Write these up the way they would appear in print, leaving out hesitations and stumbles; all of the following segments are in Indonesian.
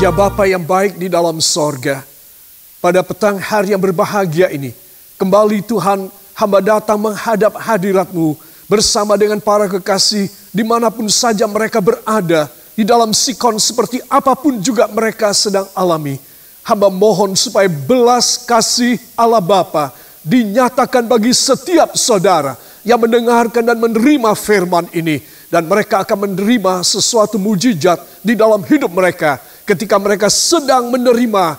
Ya Bapa yang baik di dalam sorga, pada petang hari yang berbahagia ini, kembali Tuhan, hamba datang menghadap hadirat-Mu bersama dengan para kekasih dimanapun saja mereka berada, di dalam sikon seperti apapun juga mereka sedang alami. Hamba mohon supaya belas kasih Allah Bapa dinyatakan bagi setiap saudara yang mendengarkan dan menerima firman ini. Dan mereka akan menerima sesuatu mujizat di dalam hidup mereka ketika mereka sedang menerima,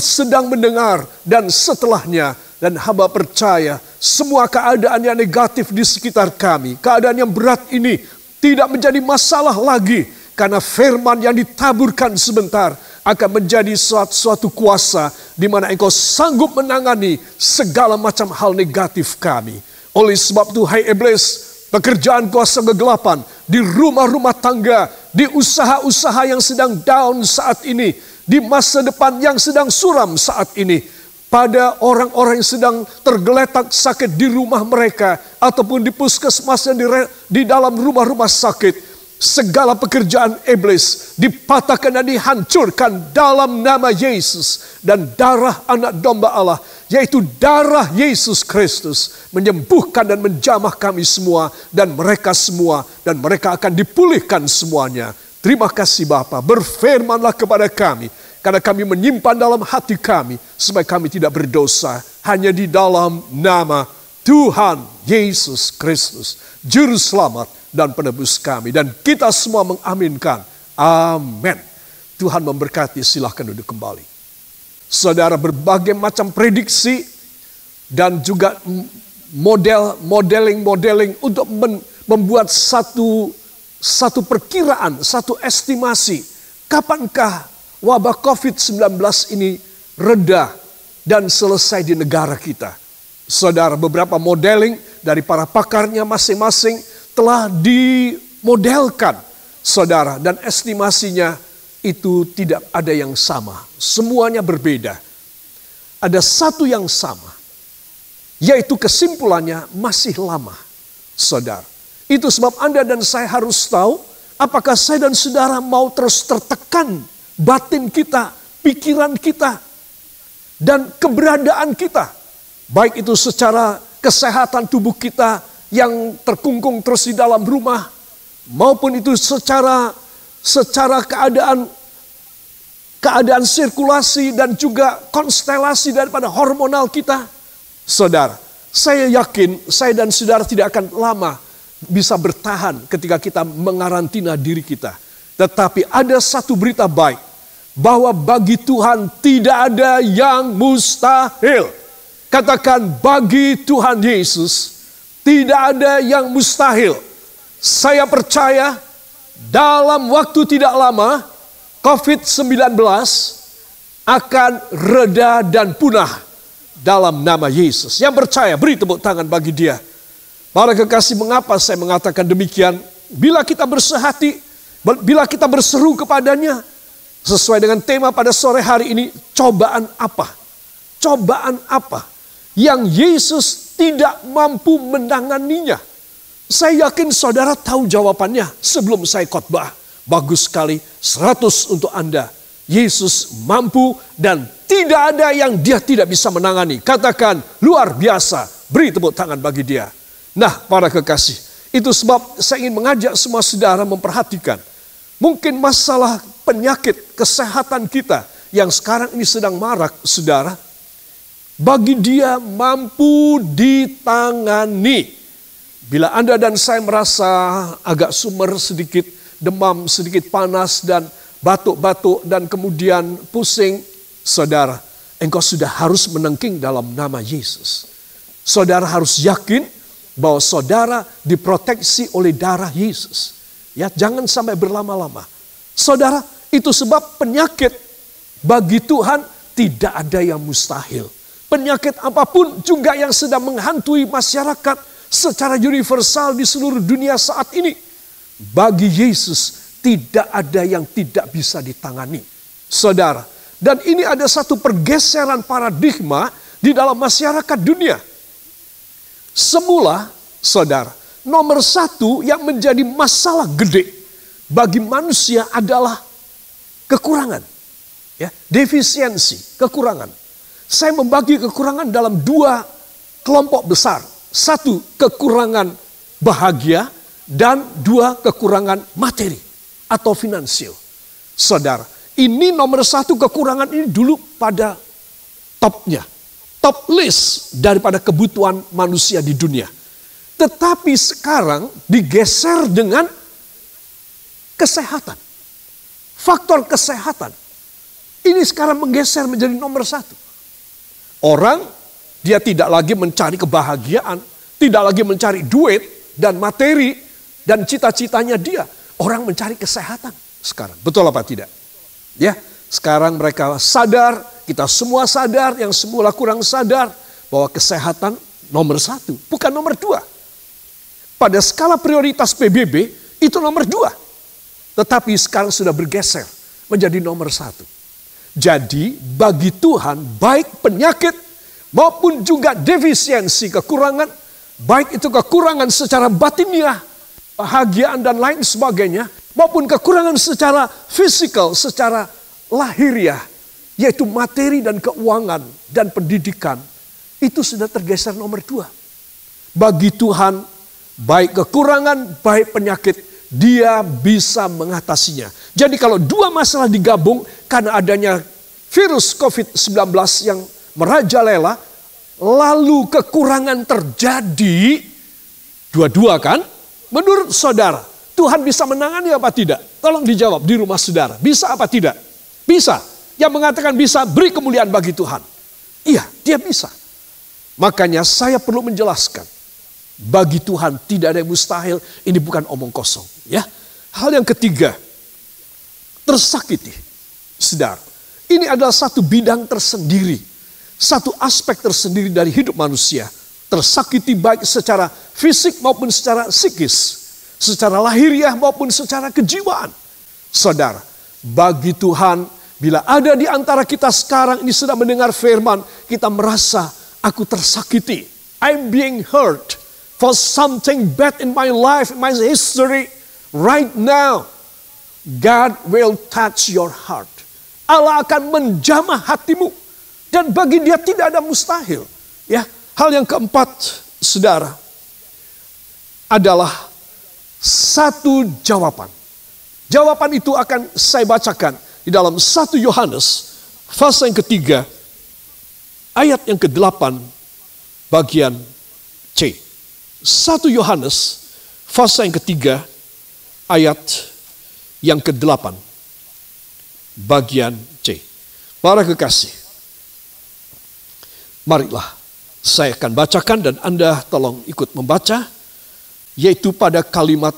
sedang mendengar, dan setelahnya. Dan hamba percaya semua keadaan yang negatif di sekitar kami, keadaan yang berat ini tidak menjadi masalah lagi. Karena firman yang ditaburkan sebentar akan menjadi suatu kuasa di mana Engkau sanggup menangani segala macam hal negatif kami. Oleh sebab itu, hai iblis, pekerjaan kuasa kegelapan di rumah-rumah tangga, di usaha-usaha yang sedang down saat ini, di masa depan yang sedang suram saat ini, pada orang-orang yang sedang tergeletak sakit di rumah mereka, ataupun di puskesmas yang di dalam rumah-rumah sakit, segala pekerjaan iblis dipatahkan dan dihancurkan dalam nama Yesus dan darah anak domba Allah, yaitu darah Yesus Kristus, menyembuhkan dan menjamah kami semua dan mereka semua, dan mereka akan dipulihkan semuanya. Terima kasih Bapa, berfirmanlah kepada kami, karena kami menyimpan dalam hati kami supaya kami tidak berdosa, hanya di dalam nama Tuhan Yesus Kristus, Juru Selamat dan Penebus kami. Dan kita semua mengaminkan. Amin. Tuhan memberkati, silahkan duduk kembali. Saudara, berbagai macam prediksi dan juga modeling untuk membuat satu perkiraan, satu estimasi. Kapankah wabah COVID-19 ini reda dan selesai di negara kita? Saudara, beberapa modeling dari para pakarnya masing-masing telah dimodelkan, saudara, dan estimasinya itu tidak ada yang sama. Semuanya berbeda. Ada satu yang sama, yaitu kesimpulannya masih lama, saudara. Itu sebab Anda dan saya harus tahu, apakah saya dan saudara mau terus tertekan batin kita, pikiran kita, dan keberadaan kita. Baik itu secara kesehatan tubuh kita yang terkungkung terus di dalam rumah, maupun itu secara keadaan sirkulasi dan juga konstelasi daripada hormonal kita. Saudara, saya yakin saya dan saudara tidak akan lama bisa bertahan ketika kita mengarantina diri kita. Tetapi ada satu berita baik, bahwa bagi Tuhan tidak ada yang mustahil. Katakan, bagi Tuhan Yesus tidak ada yang mustahil. Saya percaya dalam waktu tidak lama COVID-19 akan reda dan punah dalam nama Yesus. Yang percaya, beri tepuk tangan bagi dia. Para kekasih, mengapa saya mengatakan demikian? Bila kita bersehati, bila kita berseru kepadanya, sesuai dengan tema pada sore hari ini, cobaan apa? Cobaan apa yang Yesus tidak mampu menanganinya? Saya yakin saudara tahu jawabannya sebelum saya khotbah. Bagus sekali, 100 untuk Anda. Yesus mampu dan tidak ada yang dia tidak bisa menangani. Katakan, luar biasa. Beri tepuk tangan bagi dia. Nah, para kekasih, itu sebab saya ingin mengajak semua saudara memperhatikan. Mungkin masalah penyakit kesehatan kita yang sekarang ini sedang marak, saudara, bagi dia mampu ditangani. Bila Anda dan saya merasa agak sumer sedikit, demam sedikit, panas dan batuk-batuk dan kemudian pusing, saudara, engkau sudah harus menengking dalam nama Yesus. Saudara harus yakin bahwa saudara diproteksi oleh darah Yesus. Ya, jangan sampai berlama-lama. Saudara, itu sebab penyakit bagi Tuhan tidak ada yang mustahil. Penyakit apapun juga yang sedang menghantui masyarakat secara universal di seluruh dunia saat ini, bagi Yesus tidak ada yang tidak bisa ditangani. Saudara, dan ini ada satu pergeseran paradigma di dalam masyarakat dunia. Semula, saudara, nomor satu yang menjadi masalah gede bagi manusia adalah kekurangan. Ya, defisiensi, kekurangan. Saya membagi kekurangan dalam dua kelompok besar. Satu, kekurangan bahagia, dan dua, kekurangan materi atau finansial. Saudara, ini nomor satu kekurangan ini dulu pada topnya. Top list daripada kebutuhan manusia di dunia. Tetapi sekarang digeser dengan kesehatan. Faktor kesehatan. Ini sekarang menggeser menjadi nomor satu. Orang, dia tidak lagi mencari kebahagiaan. Tidak lagi mencari duit dan materi. Dan cita-citanya dia. Orang mencari kesehatan sekarang. Betul apa tidak? Ya, sekarang mereka sadar, kita semua sadar, yang semula kurang sadar, bahwa kesehatan nomor satu, bukan nomor dua. Pada skala prioritas PBB, itu nomor dua. Tetapi sekarang sudah bergeser menjadi nomor satu. Jadi bagi Tuhan, baik penyakit maupun juga defisiensi, kekurangan, baik itu kekurangan secara batiniah, bahagiaan dan lain sebagainya, maupun kekurangan secara fisikal, secara lahiriah, yaitu materi dan keuangan dan pendidikan, itu sudah tergeser nomor dua. Bagi Tuhan, baik kekurangan, baik penyakit, dia bisa mengatasinya. Jadi kalau dua masalah digabung karena adanya virus COVID-19 yang merajalela, lalu kekurangan terjadi, dua-dua kan? Menurut saudara, Tuhan bisa menangani apa tidak? Tolong dijawab di rumah saudara. Bisa apa tidak? Bisa. Yang mengatakan bisa, beri kemuliaan bagi Tuhan. Iya, dia bisa. Makanya saya perlu menjelaskan. Bagi Tuhan tidak ada yang mustahil. Ini bukan omong kosong. Ya. Hal yang ketiga, tersakiti. Saudara, ini adalah satu bidang tersendiri. Satu aspek tersendiri dari hidup manusia. Tersakiti baik secara fisik maupun secara psikis. Secara lahiriah maupun secara kejiwaan. Saudara, bagi Tuhan, bila ada di antara kita sekarang ini sedang mendengar firman, kita merasa aku tersakiti. I'm being hurt for something bad in my life, in my history. Right now, God will touch your heart. Allah akan menjamah hatimu. Dan bagi dia tidak ada mustahil. Ya, hal yang keempat, saudara, adalah satu jawaban. Jawaban itu akan saya bacakan di dalam 1 Yohanes pasal yang ketiga, ayat yang ke-8, bagian C. 1 Yohanes pasal yang ketiga, ayat yang ke-8, bagian C. Para kekasih, marilah saya akan bacakan dan Anda tolong ikut membaca. Yaitu pada kalimat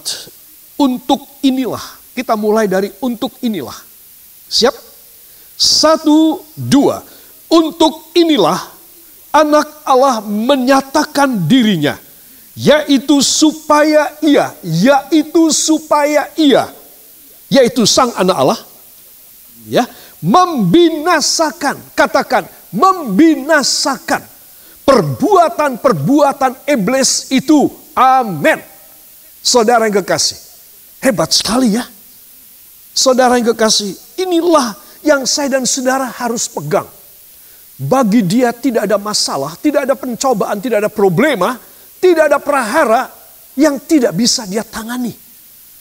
untuk inilah. Kita mulai dari untuk inilah. Siap? 1, 2. Untuk inilah anak Allah menyatakan dirinya. Yaitu supaya ia. Yaitu sang anak Allah. Ya, membinasakan. Katakan, membinasakan perbuatan-perbuatan iblis itu. Amin. Saudara yang kekasih, hebat sekali ya. Saudara yang kekasih, inilah yang saya dan saudara harus pegang. Bagi dia tidak ada masalah, tidak ada pencobaan, tidak ada problema, tidak ada prahara yang tidak bisa dia tangani.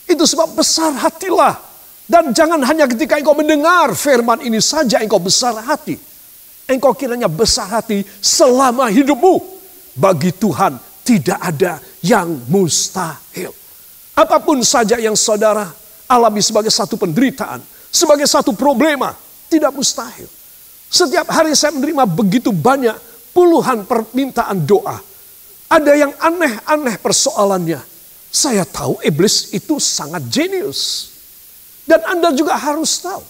Itu sebab besar hatilah. Dan jangan hanya ketika engkau mendengar firman ini saja engkau besar hati. Engkau kiranya besar hati selama hidupmu. Bagi Tuhan tidak ada yang mustahil. Apapun saja yang saudara alami sebagai satu penderitaan, sebagai satu problema, tidak mustahil. Setiap hari saya menerima begitu banyak puluhan permintaan doa. Ada yang aneh-aneh persoalannya. Saya tahu iblis itu sangat jenius. Dan Anda juga harus tahu.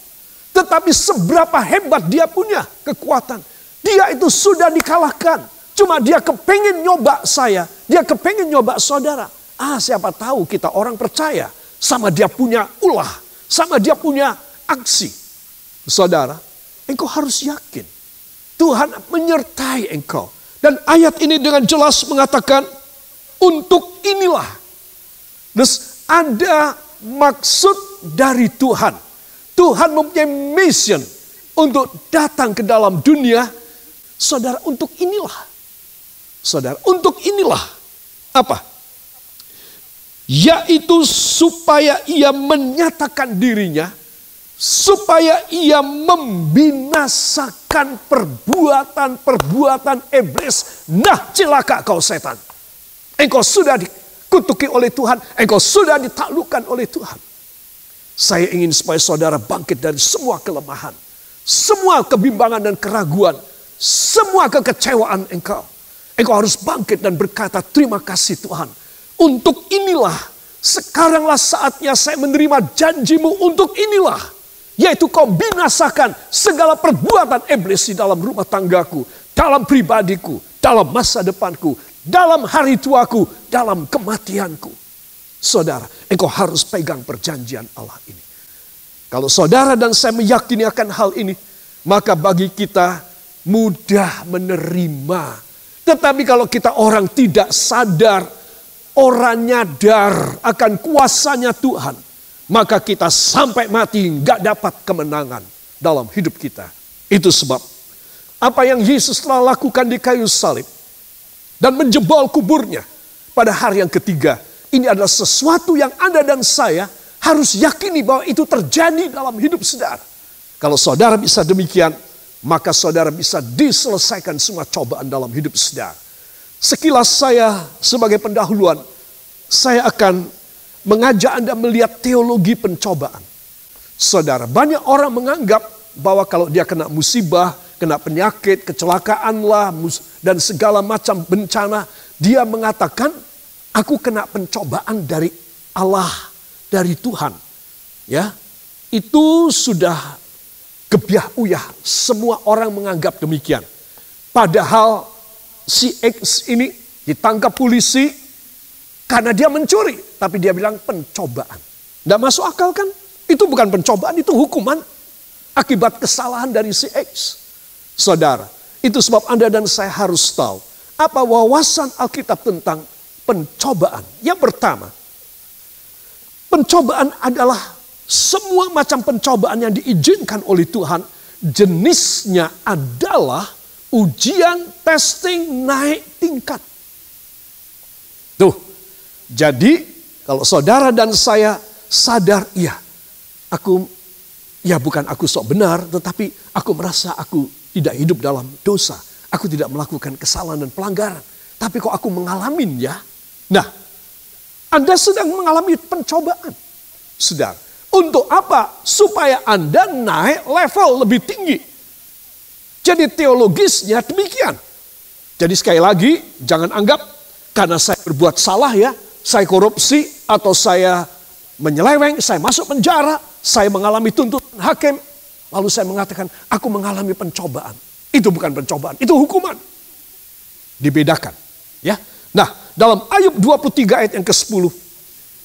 Tetapi seberapa hebat dia punya kekuatan. Dia itu sudah dikalahkan. Cuma dia kepengen nyoba saya. Dia kepengen nyoba saudara. Siapa tahu kita orang percaya. Sama dia punya ulah. Sama dia punya aksi. Saudara, engkau harus yakin. Tuhan menyertai engkau. Dan ayat ini dengan jelas mengatakan, untuk inilah. Terus ada maksud dari Tuhan. Tuhan mempunyai mission untuk datang ke dalam dunia, saudara, untuk inilah. Saudara, untuk inilah. Apa? Yaitu supaya ia menyatakan dirinya, supaya ia membinasakan perbuatan-perbuatan iblis. Nah, celaka kau setan. Engkau sudah dikutuki oleh Tuhan, engkau sudah ditaklukkan oleh Tuhan. Saya ingin supaya saudara bangkit dari semua kelemahan, semua kebimbangan dan keraguan, semua kekecewaan engkau. Engkau harus bangkit dan berkata, terima kasih Tuhan. Untuk inilah, sekaranglah saatnya saya menerima janjimu untuk inilah. Yaitu kau binasakan segala perbuatan iblis di dalam rumah tanggaku, dalam pribadiku, dalam masa depanku, dalam hari tuaku, dalam kematianku. Saudara, engkau harus pegang perjanjian Allah ini. Kalau saudara dan saya meyakini akan hal ini, maka bagi kita mudah menerima. Tetapi kalau kita orang tidak sadar, orang nyadar akan kuasanya Tuhan, maka kita sampai mati nggak dapat kemenangan dalam hidup kita. Itu sebab apa yang Yesus telah lakukan di kayu salib dan menjebol kuburnya pada hari yang ketiga, ini adalah sesuatu yang Anda dan saya harus yakini bahwa itu terjadi dalam hidup saudara. Kalau saudara bisa demikian, maka saudara bisa diselesaikan semua cobaan dalam hidup saudara. Sekilas saya sebagai pendahuluan, saya akan mengajak Anda melihat teologi pencobaan. Saudara, banyak orang menganggap bahwa kalau dia kena musibah, kena penyakit, kecelakaan lah, dan segala macam bencana, dia mengatakan, aku kena pencobaan dari Allah, dari Tuhan. Ya, itu sudah gebiah uyah, semua orang menganggap demikian. Padahal si X ini ditangkap polisi karena dia mencuri, tapi dia bilang pencobaan. Tidak masuk akal kan? Itu bukan pencobaan, itu hukuman akibat kesalahan dari si X. Saudara, itu sebab Anda dan saya harus tahu apa wawasan Alkitab tentang pencobaan. Yang pertama, pencobaan adalah semua macam pencobaan yang diizinkan oleh Tuhan, jenisnya adalah ujian, testing, naik tingkat. Tuh, jadi kalau saudara dan saya sadar, bukan aku sok benar, tetapi aku merasa aku tidak hidup dalam dosa. Aku tidak melakukan kesalahan dan pelanggaran. Tapi kok aku mengalaminya? Nah, Anda sedang mengalami pencobaan. Saudara. Untuk apa? Supaya Anda naik level lebih tinggi. Jadi teologisnya demikian. Jadi sekali lagi, jangan anggap karena saya berbuat salah ya, saya korupsi atau saya menyeleweng, saya masuk penjara, saya mengalami tuntutan hakim, lalu saya mengatakan aku mengalami pencobaan. Itu bukan pencobaan, itu hukuman. Dibedakan. Ya. Nah, dalam Ayub 23 ayat yang ke-10,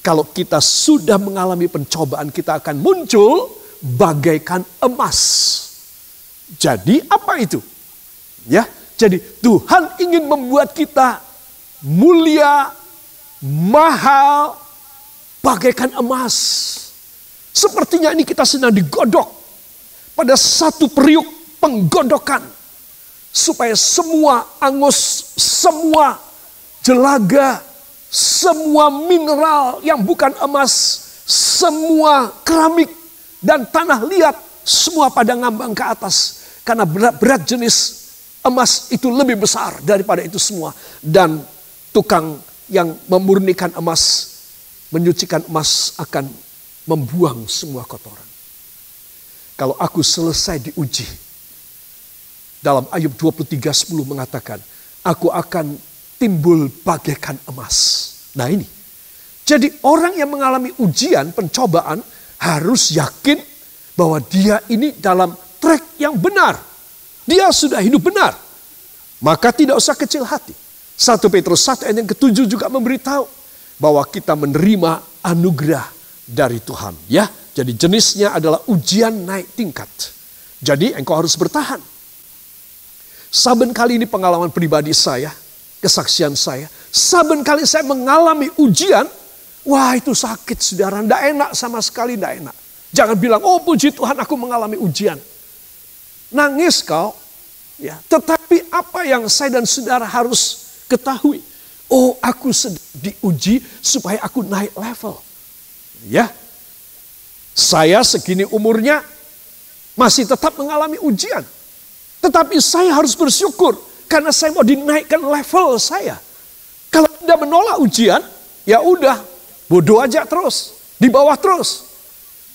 kalau kita sudah mengalami pencobaan, kita akan muncul bagaikan emas. Jadi apa itu? Ya, jadi Tuhan ingin membuat kita mulia, mahal, bagaikan emas. Sepertinya ini kita sedang digodok pada satu periuk penggodokan. Supaya semua angus, semua jelaga, semua mineral yang bukan emas, semua keramik dan tanah liat, semua pada ngambang ke atas. Karena berat jenis emas itu lebih besar daripada itu semua. Dan tukang yang memurnikan emas, menyucikan emas akan membuang semua kotoran. Kalau aku selesai diuji, dalam Ayub 23:10 mengatakan, aku akan timbul bagaikan emas. Nah ini. Jadi orang yang mengalami ujian, pencobaan, harus yakin bahwa dia ini dalam track yang benar. Dia sudah hidup benar. Maka tidak usah kecil hati. 1 Petrus 1 ayat yang ke-7 juga memberitahu bahwa kita menerima anugerah dari Tuhan. Ya, jadi jenisnya adalah ujian naik tingkat. Jadi engkau harus bertahan. Saben kali ini pengalaman pribadi saya, kesaksian saya. Saben kali saya mengalami ujian, wah itu sakit saudara, tidak enak sama sekali, tidak enak. Jangan bilang, oh puji Tuhan aku mengalami ujian. nangis kau. Ya, tetapi apa yang saya dan saudara harus ketahui? Oh, aku sedang diuji supaya aku naik level. Ya, saya segini umurnya masih tetap mengalami ujian. Tetapi saya harus bersyukur karena saya mau dinaikkan level saya. Kalau Anda menolak ujian, ya udah, bodoh aja terus, di bawah terus.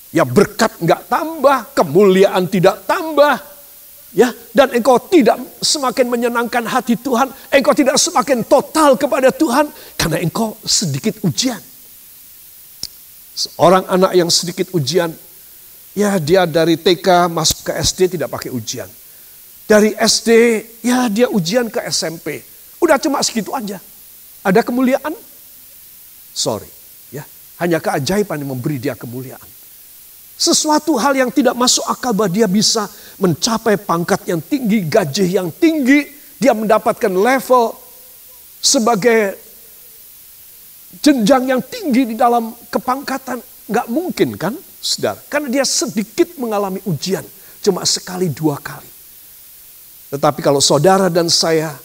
Ya berkat nggak tambah, kemuliaan tidak tambah. Ya, dan engkau tidak semakin menyenangkan hati Tuhan, engkau tidak semakin total kepada Tuhan karena engkau sedikit ujian. Seorang anak yang sedikit ujian, ya dia dari TK masuk ke SD tidak pakai ujian. Dari SD, ya dia ujian ke SMP. Udah cuma segitu aja. Ada kemuliaan? Sorry, ya hanya keajaiban yang memberi dia kemuliaan. Sesuatu hal yang tidak masuk akal bahwa dia bisa mencapai pangkat yang tinggi, gaji yang tinggi. Dia mendapatkan level sebagai jenjang yang tinggi di dalam kepangkatan. Nggak mungkin kan, saudara? Karena dia sedikit mengalami ujian. Cuma sekali, 2 kali. Tetapi kalau saudara dan saya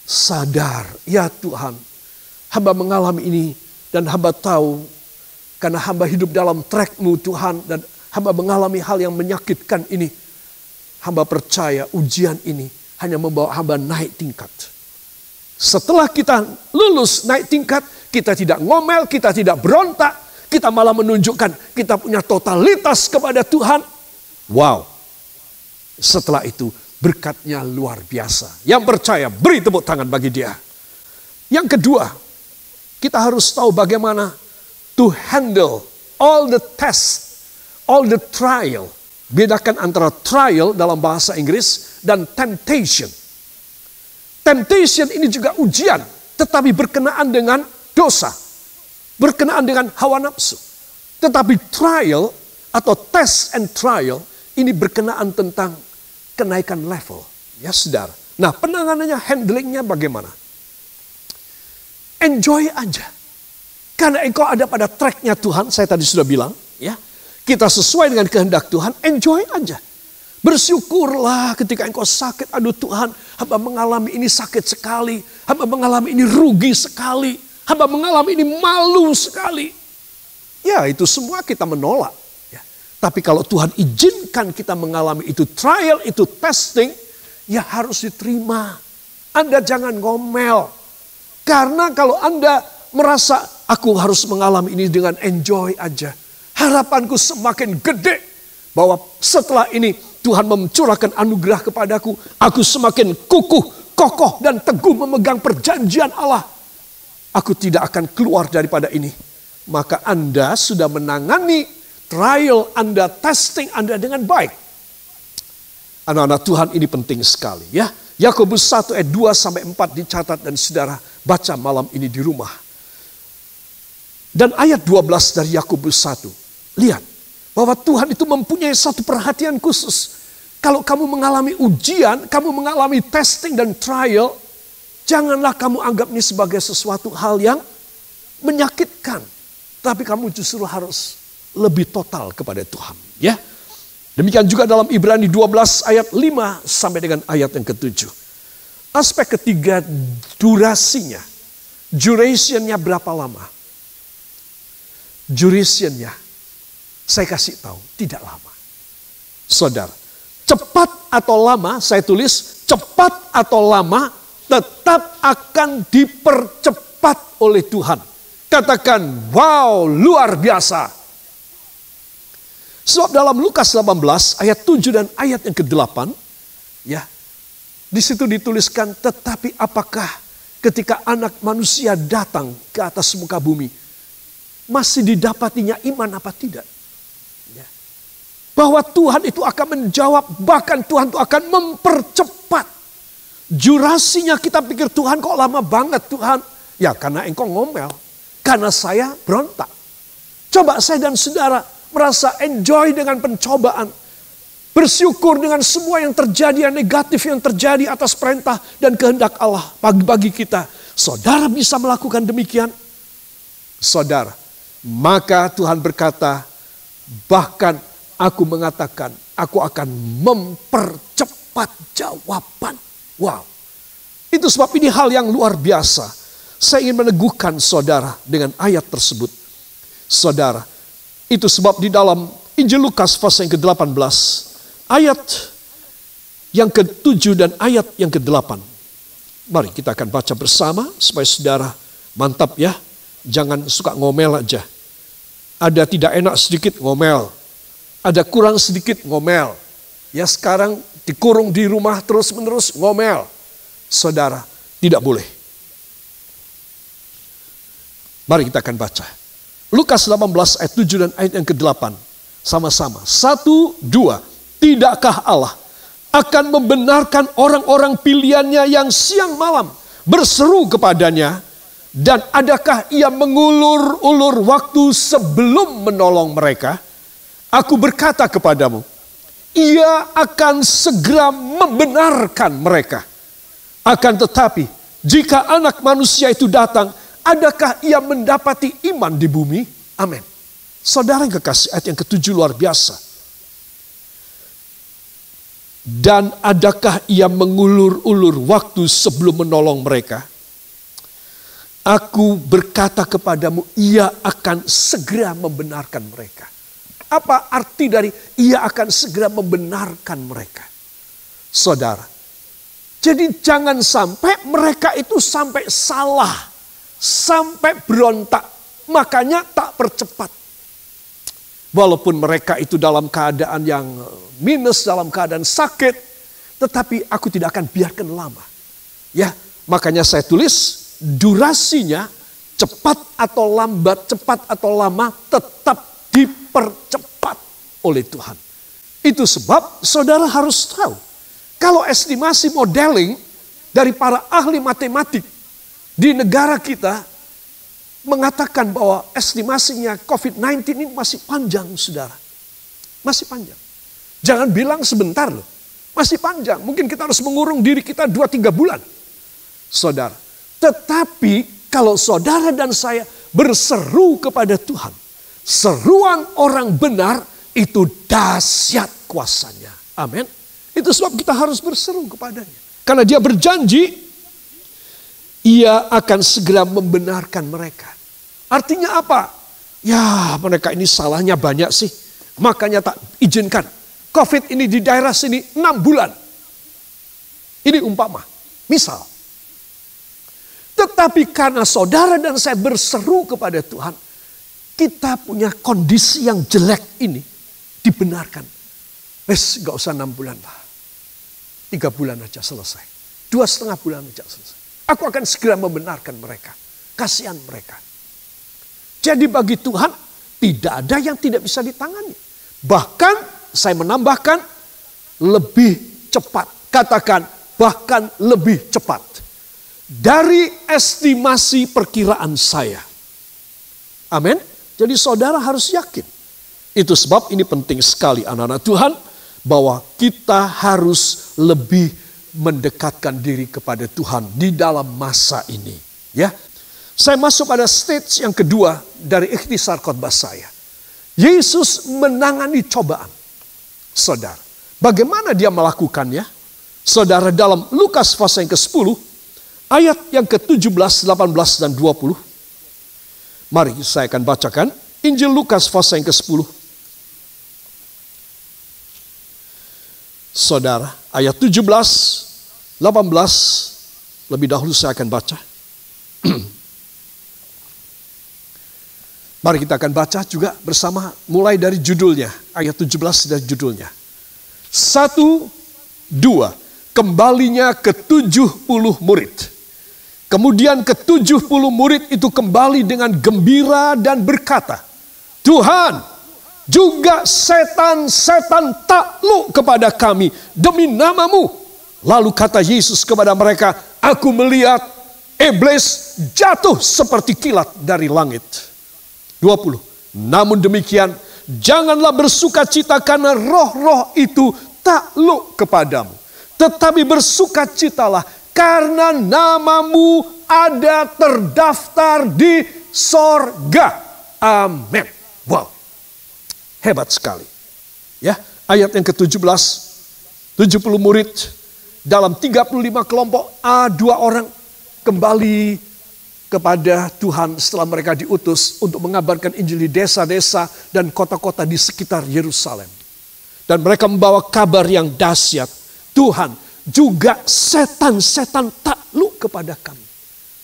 sadar, ya Tuhan, hamba mengalami ini dan hamba tahu. Karena hamba hidup dalam track-Mu Tuhan dan hamba mengalami hal yang menyakitkan ini. Hamba percaya ujian ini hanya membawa hamba naik tingkat. Setelah kita lulus naik tingkat, kita tidak ngomel, kita tidak berontak. Kita malah menunjukkan kita punya totalitas kepada Tuhan. Wow. Setelah itu berkatnya luar biasa. Yang percaya beri tepuk tangan bagi dia. Yang kedua, kita harus tahu bagaimana to handle all the tests, all the trial. Bedakan antara trial dalam bahasa Inggris dan temptation. Temptation ini juga ujian, tetapi berkenaan dengan dosa. Berkenaan dengan hawa nafsu. Tetapi trial atau test and trial ini berkenaan tentang kenaikan level. Ya saudara. Nah penanganannya, handlingnya bagaimana? Enjoy aja. Karena engkau ada pada tracknya Tuhan, saya tadi sudah bilang, ya, kita sesuai dengan kehendak Tuhan, enjoy aja. Bersyukurlah ketika engkau sakit, aduh Tuhan, hamba mengalami ini sakit sekali, hamba mengalami ini rugi sekali, hamba mengalami ini malu sekali. Ya itu semua kita menolak. Ya. Tapi kalau Tuhan izinkan kita mengalami itu trial, itu testing, ya harus diterima. Anda jangan ngomel. Karena kalau Anda merasa aku harus mengalami ini dengan enjoy aja. Harapanku semakin gede bahwa setelah ini Tuhan mencurahkan anugerah kepadaku. Aku semakin kukuh, kokoh dan teguh memegang perjanjian Allah. Aku tidak akan keluar daripada ini. Maka Anda sudah menangani trial Anda, testing Anda dengan baik. Anak-anak Tuhan ini penting sekali ya. Yakobus 1 ayat 2-4 dicatat dan saudara baca malam ini di rumah. Dan ayat 12 dari Yakobus 1. Lihat bahwa Tuhan itu mempunyai satu perhatian khusus. Kalau kamu mengalami ujian, kamu mengalami testing dan trial, janganlah kamu anggap ini sebagai sesuatu hal yang menyakitkan. Tapi kamu justru harus lebih total kepada Tuhan. Ya. Demikian juga dalam Ibrani 12 ayat 5 sampai dengan ayat yang ke-7. Aspek ketiga, durasinya. Durationnya berapa lama? Durationnya, saya kasih tahu, tidak lama. Saudara, cepat atau lama, saya tulis cepat atau lama, tetap akan dipercepat oleh Tuhan. Katakan, wow, luar biasa. Sebab dalam Lukas 18 ayat 7 dan ayat yang ke-8, ya, di situ dituliskan, tetapi apakah ketika anak manusia datang ke atas muka bumi, masih didapatinya iman apa tidak? Ya. Bahwa Tuhan itu akan menjawab, bahkan Tuhan itu akan mempercepat. Durasinya kita pikir Tuhan kok lama banget Tuhan. Ya karena engkau ngomel, karena saya berontak. Coba saya dan saudara merasa enjoy dengan pencobaan. Bersyukur dengan semua yang terjadi, yang negatif yang terjadi atas perintah dan kehendak Allah bagi kita. Saudara bisa melakukan demikian? Saudara, maka Tuhan berkata, bahkan aku mengatakan aku akan mempercepat jawaban. Wow. Itu sebab ini hal yang luar biasa. Saya ingin meneguhkan saudara dengan ayat tersebut. Saudara, itu sebab di dalam Injil Lukas pasal yang ke-18, ayat yang ke-7 dan ayat yang ke-8. Mari kita akan baca bersama supaya saudara mantap ya. Jangan suka ngomel aja. Ada tidak enak sedikit ngomel. Ada kurang sedikit ngomel. Ya sekarang dikurung di rumah terus-menerus ngomel. Saudara, tidak boleh. Mari kita akan baca. Lukas 18 ayat 7 dan ayat yang ke-8. Sama-sama. 1, 2. Tidakkah Allah akan membenarkan orang-orang pilihannya yang siang malam berseru kepadanya, dan adakah ia mengulur-ulur waktu sebelum menolong mereka? Aku berkata kepadamu, ia akan segera membenarkan mereka. Akan tetapi, jika Anak Manusia itu datang, adakah ia mendapati iman di bumi? Amin. Saudara yang kekasih, ayat yang ke-7 luar biasa. Dan adakah ia mengulur-ulur waktu sebelum menolong mereka? Aku berkata kepadamu, ia akan segera membenarkan mereka. Apa arti dari ia akan segera membenarkan mereka? Saudara, jadi jangan sampai mereka itu sampai salah, sampai berontak, makanya tak percepat. Walaupun mereka itu dalam keadaan yang minus, dalam keadaan sakit, tetapi aku tidak akan biarkan lama. Ya, makanya saya tulis durasinya cepat atau lambat, cepat atau lama tetap dipercepat oleh Tuhan. Itu sebab saudara harus tahu, kalau estimasi modeling dari para ahli matematik di negara kita mengatakan bahwa estimasinya COVID-19 ini masih panjang, saudara. Masih panjang. Jangan bilang sebentar loh. Masih panjang. Mungkin kita harus mengurung diri kita 2-3 bulan. Saudara. Tetapi kalau saudara dan saya berseru kepada Tuhan, seruan orang benar itu dahsyat kuasanya. Amin. Itu sebab kita harus berseru kepadanya. Karena dia berjanji, ia akan segera membenarkan mereka. Artinya apa? Ya, mereka ini salahnya banyak sih. Makanya tak izinkan COVID ini di daerah sini 6 bulan. Ini umpama, misal. Tetapi karena saudara dan saya berseru kepada Tuhan, kita punya kondisi yang jelek ini dibenarkan. Wes, gak usah 6 bulan lah. 3 bulan aja selesai. 2,5 bulan aja selesai. Aku akan segera membenarkan mereka. Kasihan mereka. Jadi bagi Tuhan tidak ada yang tidak bisa ditangani. Bahkan saya menambahkan lebih cepat. Katakan bahkan lebih cepat. Dari estimasi perkiraan saya. Amin. Jadi saudara harus yakin. Itu sebab ini penting sekali anak-anak Tuhan. Bahwa kita harus lebih mendekatkan diri kepada Tuhan di dalam masa ini. Ya, saya masuk pada stage yang kedua dari ikhtisar khotbah saya. Yesus menangani cobaan. Saudara, bagaimana dia melakukannya? Saudara, dalam Lukas pasal yang ke-10, ayat yang ke-17, 18, dan 20. Mari saya akan bacakan Injil Lukas pasal yang ke-10. Saudara, ayat 17, 18, lebih dahulu saya akan baca. Mari kita akan baca juga bersama mulai dari judulnya. Ayat 17 dari judulnya. 1, 2, kembalinya ke-70 murid. Kemudian ke-70 murid itu kembali dengan gembira dan berkata, Tuhan, juga setan-setan takluk kepada kami demi namamu. Lalu kata Yesus kepada mereka, aku melihat iblis jatuh seperti kilat dari langit. 20. Namun demikian, janganlah bersukacita karena roh-roh itu takluk kepadamu. Tetapi bersukacitalah karena namamu ada terdaftar di sorga. Amin. Wow. Hebat sekali. Ya, ayat yang ke-17, 70 murid dalam 35 kelompok, dua orang kembali kepada Tuhan setelah mereka diutus untuk mengabarkan Injil di desa-desa dan kota-kota di sekitar Yerusalem. Dan mereka membawa kabar yang dahsyat. Tuhan, juga setan-setan takluk kepada kami.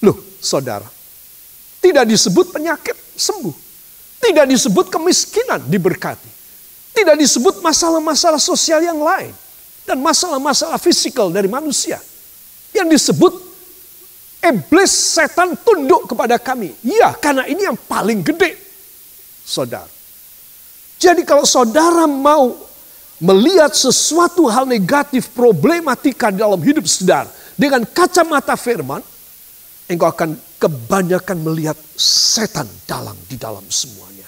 Loh, saudara, tidak disebut penyakit sembuh. Tidak disebut kemiskinan diberkati. Tidak disebut masalah-masalah sosial yang lain. Dan masalah-masalah fisikal dari manusia. Yang disebut iblis, setan tunduk kepada kami. Ya, karena ini yang paling gede, saudara. Jadi kalau saudara mau melihat sesuatu hal negatif, problematika dalam hidup saudara dengan kacamata firman, engkau akan kebanyakan melihat setan dalang di dalam semuanya.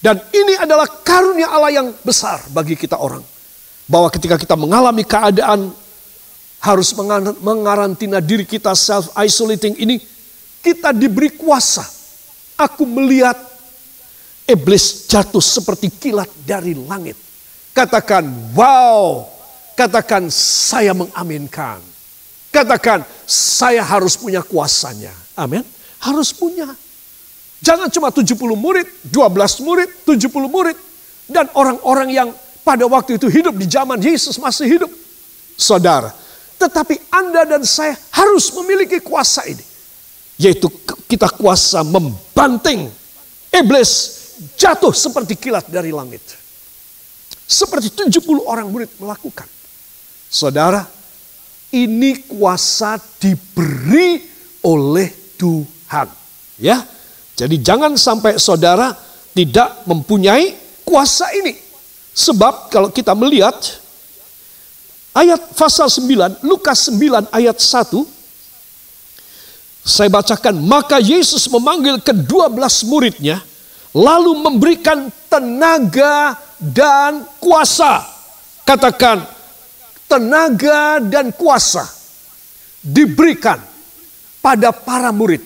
Dan ini adalah karunia Allah yang besar bagi kita orang. Bahwa ketika kita mengalami keadaan harus mengarantina diri kita, self-isolating ini, kita diberi kuasa. Aku melihat iblis jatuh seperti kilat dari langit. Katakan, wow. Katakan, saya mengaminkan. Katakan, saya harus punya kuasanya. Amin. Harus punya. Jangan cuma 70 murid, 12 murid, 70 murid. Dan orang-orang yang pada waktu itu hidup di zaman Yesus masih hidup. Saudara, tetapi Anda dan saya harus memiliki kuasa ini. Yaitu kita kuasa membanting iblis jatuh seperti kilat dari langit. Seperti 70 orang murid melakukan. Saudara, ini kuasa diberi oleh Tuhan. Ya, jadi jangan sampai saudara tidak mempunyai kuasa ini. Sebab kalau kita melihat ayat pasal 9, Lukas 9 ayat 1. Saya bacakan, maka Yesus memanggil ke-12 muridnya, lalu memberikan tenaga dan kuasa. Katakan, tenaga dan kuasa diberikan pada para murid.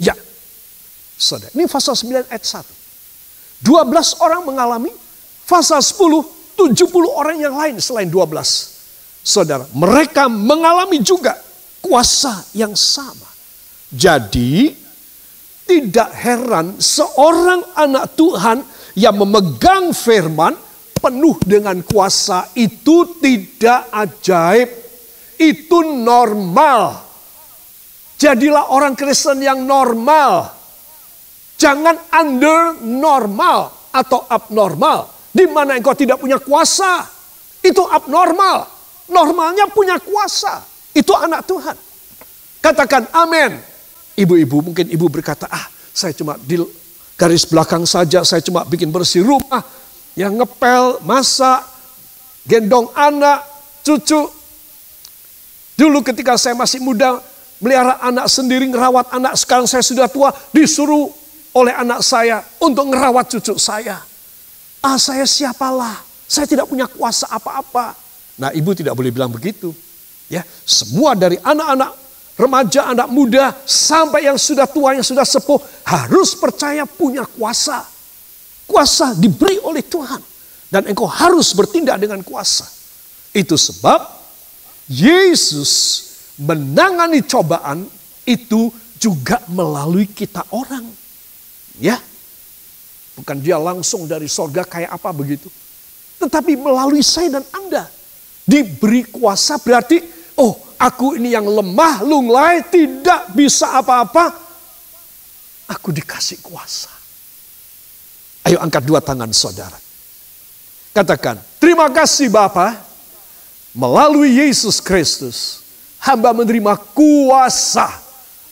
Ya, saudara, ini pasal 9 ayat 1. 12 orang mengalami, pasal 10, 70 orang yang lain selain 12. Saudara, mereka mengalami juga kuasa yang sama. Jadi, tidak heran seorang anak Tuhan yang memegang firman penuh dengan kuasa itu tidak ajaib. Itu normal. Jadilah orang Kristen yang normal. Jangan under normal atau abnormal. Di mana engkau tidak punya kuasa. Itu abnormal. Normalnya punya kuasa. Itu anak Tuhan. Katakan amin. Ibu-ibu, mungkin ibu berkata, saya cuma di garis belakang saja. Saya cuma bikin bersih rumah. Yang ngepel, masak, gendong anak, cucu. Dulu ketika saya masih muda, melihara anak sendiri, ngerawat anak. Sekarang saya sudah tua, disuruh oleh anak saya untuk ngerawat cucu saya. Saya siapalah? Saya tidak punya kuasa apa-apa. Nah, ibu tidak boleh bilang begitu. Ya, semua dari anak-anak remaja, anak muda, sampai yang sudah tua, yang sudah sepuh, harus percaya punya kuasa. Kuasa diberi oleh Tuhan. Dan engkau harus bertindak dengan kuasa. Itu sebab Yesus menangani cobaan itu juga melalui kita orang. Ya, bukan dia langsung dari sorga kayak apa begitu. Tetapi melalui saya dan Anda. Diberi kuasa berarti, aku ini yang lemah, lunglai, tidak bisa apa-apa. Aku dikasih kuasa. Ayo angkat dua tangan saudara. Katakan, terima kasih Bapa. Melalui Yesus Kristus, hamba menerima kuasa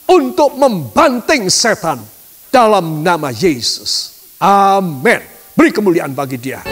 untuk membanting setan. Dalam nama Yesus. Amin. Beri kemuliaan bagi dia.